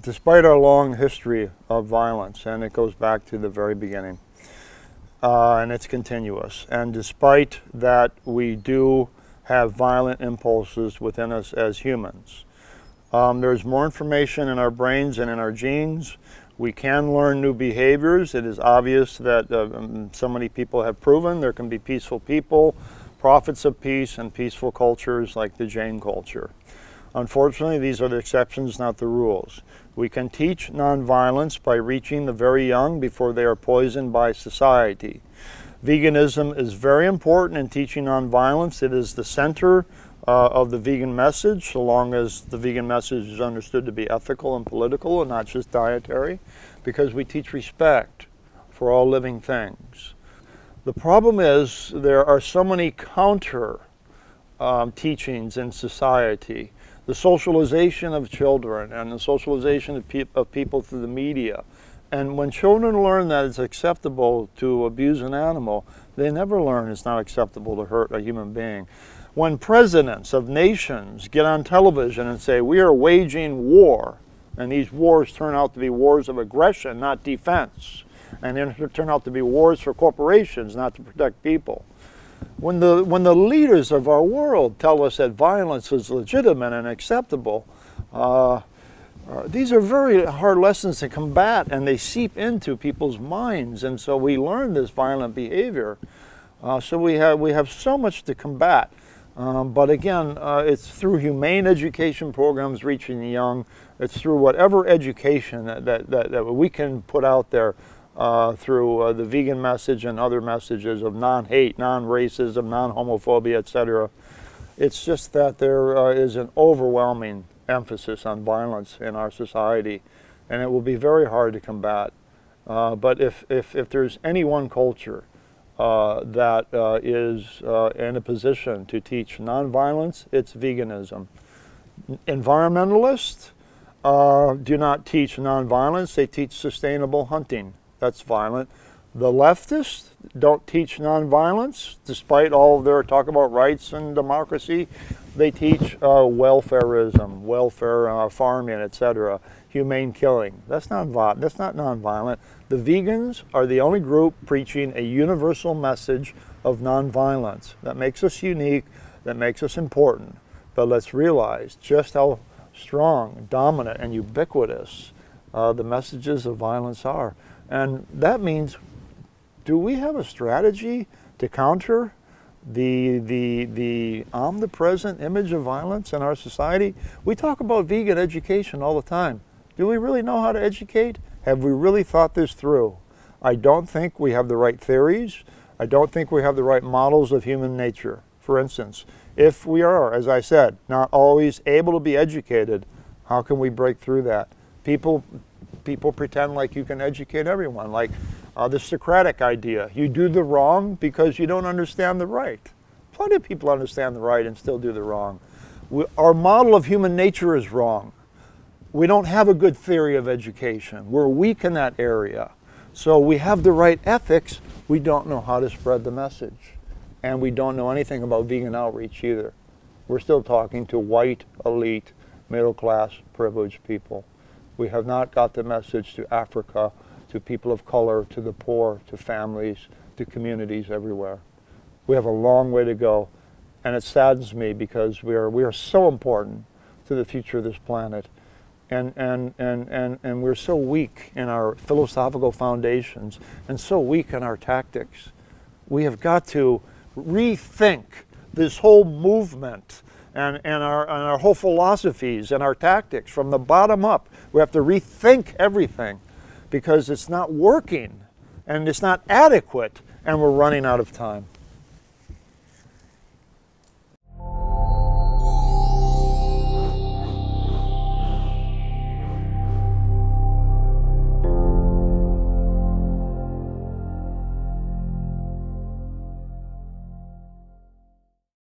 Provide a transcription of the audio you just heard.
despite our long history of violence, and it goes back to the very beginning, and it's continuous, and despite that we do have violent impulses within us as humans, there's more information in our brains and in our genes. We can learn new behaviors. It is obvious that so many people have proven there can be peaceful people, prophets of peace, and peaceful cultures like the Jain culture. Unfortunately, these are the exceptions, not the rules. We can teach nonviolence by reaching the very young before they are poisoned by society. Veganism is very important in teaching nonviolence. It is the center of the vegan message, so long as the vegan message is understood to be ethical and political and not just dietary, because we teach respect for all living things. The problem is there are so many counter teachings in society. The socialization of children and the socialization of people through the media. And when children learn that it's acceptable to abuse an animal, they never learn it's not acceptable to hurt a human being. When presidents of nations get on television and say, we are waging war, and these wars turn out to be wars of aggression, not defense, and then turn out to be wars for corporations, not to protect people. When the leaders of our world tell us that violence is legitimate and acceptable, these are very hard lessons to combat, and they seep into people's minds, and so we learn this violent behavior. So we have so much to combat. But again, it's through humane education programs reaching the young. It's through whatever education that we can put out there through the vegan message and other messages of non-hate, non-racism, non-homophobia, etc. It's just that there is an overwhelming emphasis on violence in our society, and it will be very hard to combat. But if there's any one culture that is in a position to teach nonviolence, it's veganism. Environmentalists do not teach nonviolence, they teach sustainable hunting. That's violent. The leftists don't teach nonviolence, despite all of their talk about rights and democracy. They teach welfarism, welfare farming, etc., humane killing. That's not nonviolent. The vegans are the only group preaching a universal message of nonviolence. That makes us unique, that makes us important. But let's realize just how strong, dominant, and ubiquitous the messages of violence are. And that means, do we have a strategy to counter the omnipresent image of violence in our society? We talk about vegan education all the time. Do we really know how to educate? Have we really thought this through? I don't think we have the right theories. I don't think we have the right models of human nature. For instance, if we are, as I said, not always able to be educated, how can we break through that? People pretend like you can educate everyone, like the Socratic idea. You do the wrong because you don't understand the right. Plenty of people understand the right and still do the wrong. Our model of human nature is wrong. We don't have a good theory of education. We're weak in that area. So we have the right ethics, we don't know how to spread the message. And we don't know anything about vegan outreach either. We're still talking to white, elite, middle-class, privileged people. We have not got the message to Africa, to people of color, to the poor, to families, to communities everywhere. We have a long way to go, and it saddens me because we are so important to the future of this planet. And we're so weak in our philosophical foundations and so weak in our tactics. We have got to rethink this whole movement and our whole philosophies and our tactics from the bottom up. We have to rethink everything because it's not working and it's not adequate and we're running out of time.